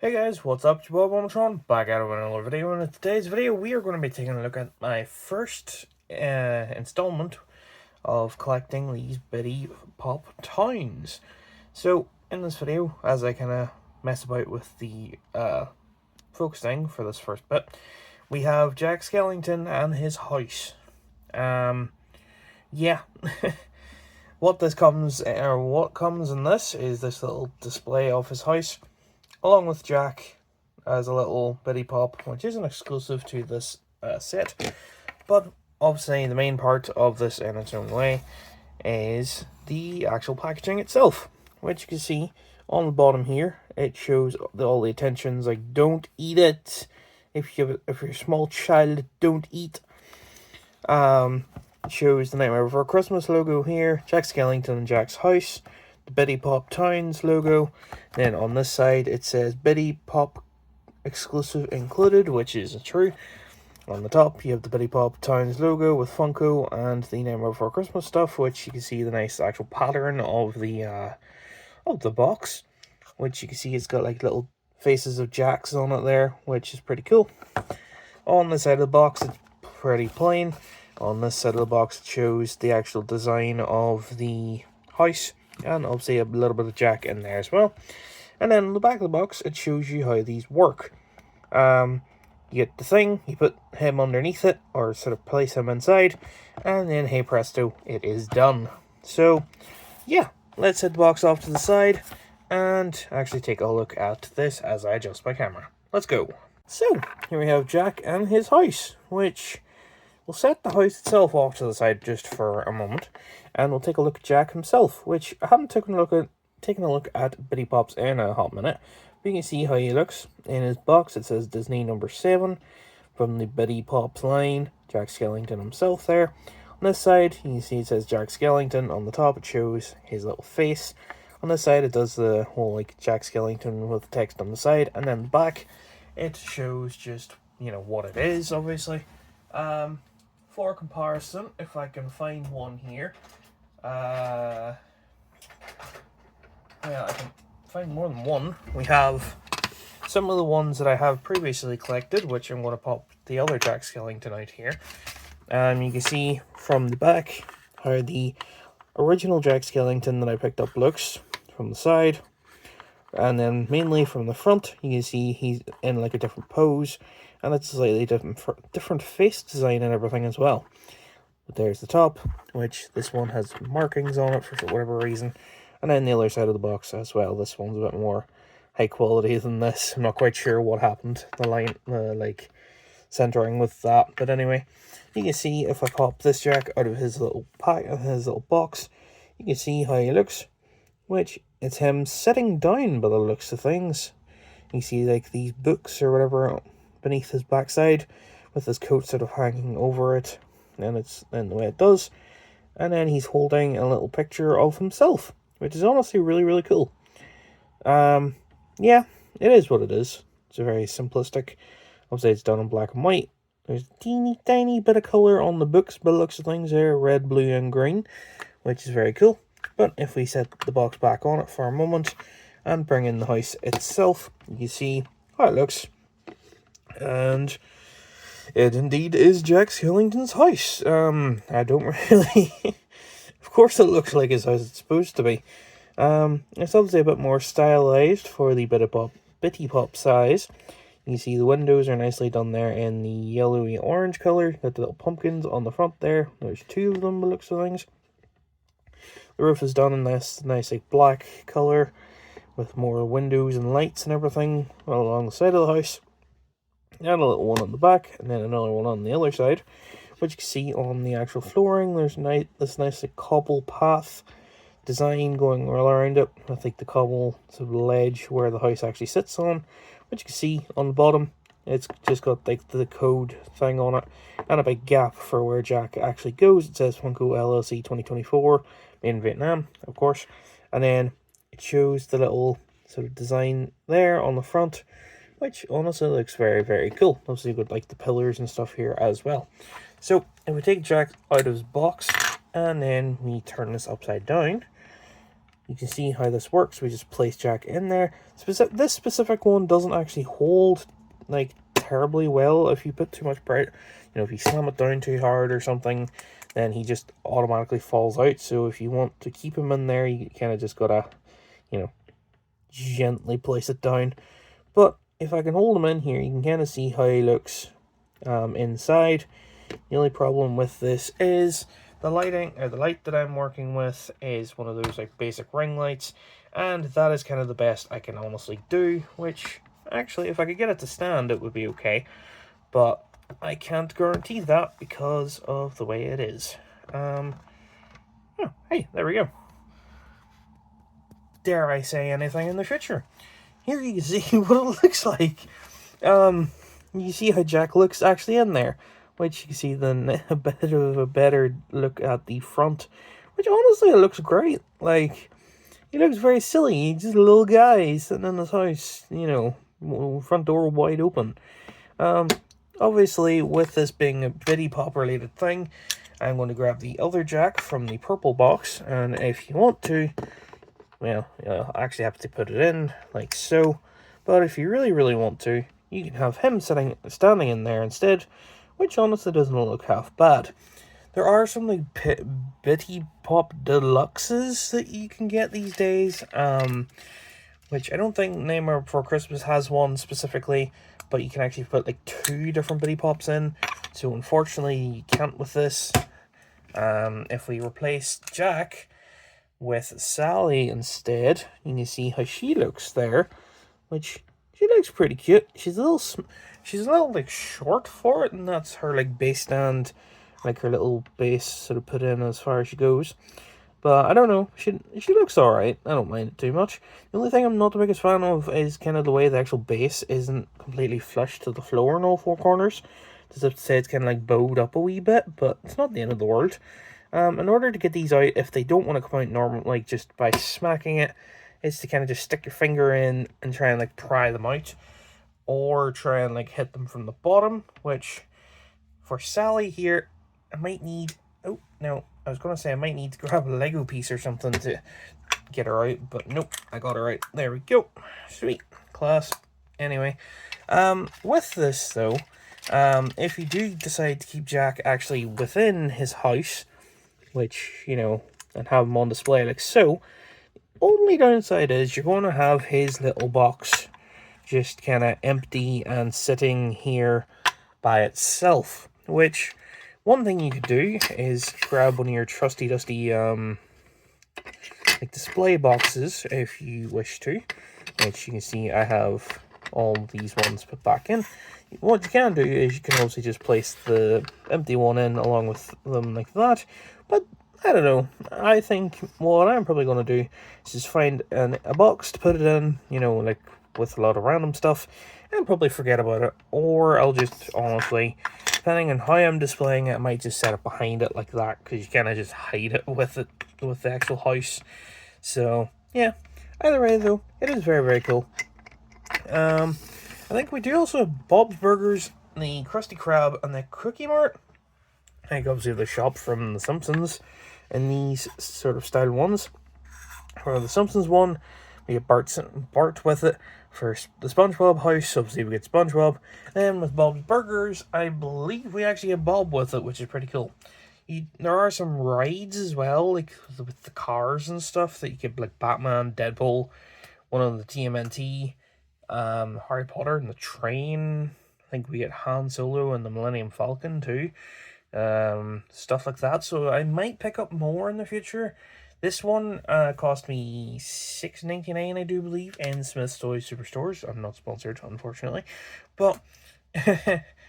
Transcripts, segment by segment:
Hey guys, what's up? It's your boy Bonatron, back at it with another video, and in today's video we are going to be taking a look at my first installment of collecting these bitty pop towns. So, in this video, as I kind of mess about with the focusing for this first bit, we have Jack Skellington and his house. Yeah. What comes in this is this little display of his house, along with Jack as a little bitty pop, which isn't exclusive to this set. But obviously the main part of this in its own way is the actual packaging itself, which you can see on the bottom here. It shows all the attentions like don't eat it. If you're a small child, don't eat. It shows the Nightmare Before Christmas logo here, Jack Skellington and Jack's house, the Bitty Pop Towns logo. Then on this side it says Bitty Pop exclusive included, which is true. On the top you have the Bitty Pop Towns logo with Funko and the Nightmare Before Christmas stuff, which you can see the nice actual pattern of the box, which you can see it's got like little faces of Jacks on it there, which is pretty cool. On the side of the box it's pretty plain. On this side of the box it shows the actual design of the house, and obviously a little bit of Jack in there as well. And then on the back of the box it shows you how these work. You get the thing, you put him underneath it, or sort of place him inside, and then hey presto, it is done. So yeah, let's set the box off to the side and actually take a look at this as I adjust my camera. Let's go. So here we have Jack and his house, which we'll set the house itself off to the side just for a moment, and we'll take a look at Jack himself, which I haven't taken a look at Bitty Pops in a hot minute. But you can see how he looks. In his box it says Disney number 7 from the Bitty Pops line, Jack Skellington himself there. On this side you can see it says Jack Skellington. On the top it shows his little face. On this side it does the whole like Jack Skellington with text on the side, and then the back it shows just, you know, what it is, obviously. For comparison, if I can find one here, well, I can find more than one. We have some of the ones that I have previously collected, which I'm going to pop the other Jack Skellington out here. You can see from the back how the original Jack Skellington that I picked up looks from the side, and then mainly from the front you can see he's in like a different pose, and it's a slightly different face design and everything as well. But there's the top, which this one has markings on it for whatever reason, and then the other side of the box as well. This one's a bit more high quality than this. I'm not quite sure what happened, the line like centering with that, but anyway, you can see if I pop this Jack out of his little pack, his little box, you can see how he looks, which it's him sitting down by the looks of things. You see like these books or whatever beneath his backside, with his coat sort of hanging over it, and it's in the way it does. And then he's holding a little picture of himself, which is honestly really, really cool. Yeah, it is what it is. It's a very simplistic. Obviously it's done in black and white. There's a teeny tiny bit of colour on the books by the looks of things there, red, blue and green, which is very cool. But if we set the box back on it for a moment and bring in the house itself, you can see how it looks. And it indeed is Jack Skellington's house. I don't really... Of course it looks like his house it's supposed to be. It's obviously a bit more stylized for the Bitty Pop size. You can see the windows are nicely done there in the yellowy orange colour. Got the little pumpkins on the front there. There's 2 of them by the looks of things. The roof is done in this nice like black colour, with more windows and lights and everything along the side of the house. And a little one on the back, and then another one on the other side, which you can see on the actual flooring. There's this nice like, cobble path design going all around it, with like the cobble sort of ledge where the house actually sits on, which you can see on the bottom. It's just got like the code thing on it, and a big gap for where Jack actually goes. It says Funko LLC 2024, made in Vietnam, of course. And then it shows the little sort of design there on the front, which honestly looks very, very cool. Obviously, you've got like the pillars and stuff here as well. So if we take Jack out of his box and then we turn this upside down, you can see how this works. We just place Jack in there. This specific one doesn't actually hold like terribly well if you put too much pressure. You know, if you slam it down too hard or something, then he just automatically falls out. So if you want to keep him in there, you kind of just gotta, you know, gently place it down. But if I can hold him in here, you can kind of see how he looks inside. The only problem with this is the lighting, or the light that I'm working with is one of those like basic ring lights, and that is kind of the best I can honestly do, which actually if I could get it to stand it would be okay, but I can't guarantee that because of the way it is. Oh, hey, there we go. Dare I say anything in the future? Here you can see what it looks like. You see how Jack looks actually in there, which you can see then a bit of a better look at the front, which honestly it looks great. Like, he looks very silly. He's just a little guy sitting in his house, you know, front door wide open. Obviously, with this being a Biddy Pop related thing, I'm going to grab the other Jack from the purple box, and if you want to, well, you'll actually have to put it in like so. But if you really want to, you can have him standing in there instead, which honestly doesn't look half bad. There are some like Bitty Pop Deluxes that you can get these days, which I don't think Nightmare Before Christmas has one specifically, but you can actually put like 2 different Bitty Pops in. So unfortunately, you can't with this. If we replace Jack with Sally instead, you can see how she looks there, which she looks pretty cute. She's a little like short for it, and that's her like base stand, like her little base sort of put in as far as she goes. But I don't know, she looks alright. I don't mind it too much. The only thing I'm not the biggest fan of is kind of the way the actual base isn't completely flush to the floor in all 4 corners. As if to say it's kind of like bowed up a wee bit, but it's not the end of the world. In order to get these out, if they don't want to come out normal, like just by smacking it, is to kind of just stick your finger in and try and like pry them out, or try and like hit them from the bottom, which for Sally here, I might need, oh no, I was going to say I might need to grab a Lego piece or something to get her out, but nope, I got her out. There we go. Sweet. Class. Anyway, with this though, if you do decide to keep Jack actually within his house, which, you know, and have him on display like so, only downside is you're going to have his little box just kind of empty and sitting here by itself, which one thing you could do is grab one of your trusty dusty like display boxes if you wish to, which you can see I have all these ones put back in. What you can do is you can also just place the empty one in along with them like that, but I don't know. I think what I'm probably going to do is just find a box to put it in, you know, like with a lot of random stuff, and probably forget about it. Or I'll just, honestly, depending on how I'm displaying it, I might just set it behind it like that, because you kind of just hide it with the actual house. So, yeah. Either way, though, it is very cool. I think we do also have Bob's Burgers, the Krusty Krab, and the Cookie Mart. I think obviously the shop from The Simpsons in these sort of style ones. For the Simpsons one, we get Bart with it. For the SpongeBob house, obviously we get SpongeBob. And with Bob's Burgers, I believe we actually have Bob with it, which is pretty cool. There are some rides as well, like with the cars and stuff that you could, like Batman, Deadpool, one of the TMNT, Harry Potter and the train. I think we get Han Solo and the Millennium Falcon too. Stuff like that. So I might pick up more in the future. This one cost me $6.99, I do believe, in Smith's Toys Superstores. I'm not sponsored, unfortunately. But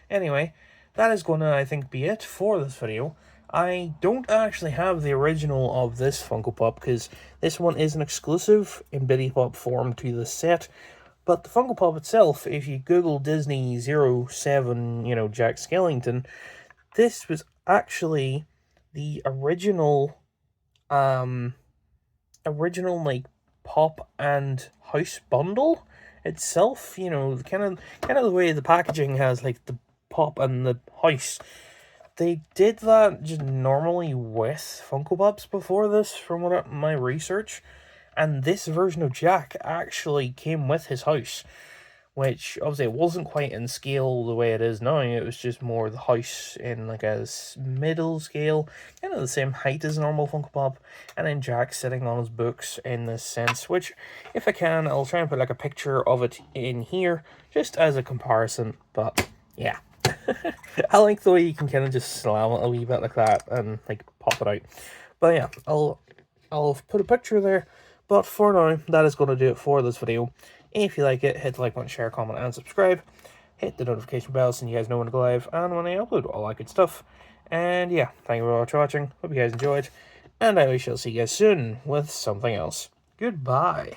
anyway, that is going to, I think, be it for this video. I don't actually have the original of this Funko Pop, because this one is an exclusive in Bitty Pop form to the set. But the Funko Pop itself, if you Google Disney 07, you know, Jack Skellington, this was actually the original like pop and house bundle itself. You know, kind of the way the packaging has like the pop and the house. They did that just normally with Funko Pops before this, from my research. And this version of Jack actually came with his house, which obviously it wasn't quite in scale the way it is now. It was just more the house in like a middle scale, kind of the same height as a normal Funko Pop, and then Jack sitting on his books in this sense, which if I can, I'll try and put like a picture of it in here just as a comparison. But yeah, I like the way you can kind of just slam it a wee bit like that and like pop it out. But yeah, I'll put a picture there. But for now, that is going to do it for this video. If you like it, hit the like button, share, comment, and subscribe. Hit the notification bell so you guys know when to go live and when I upload, all that good stuff. And yeah, thank you very much for watching. Hope you guys enjoyed. And I shall see you guys soon with something else. Goodbye.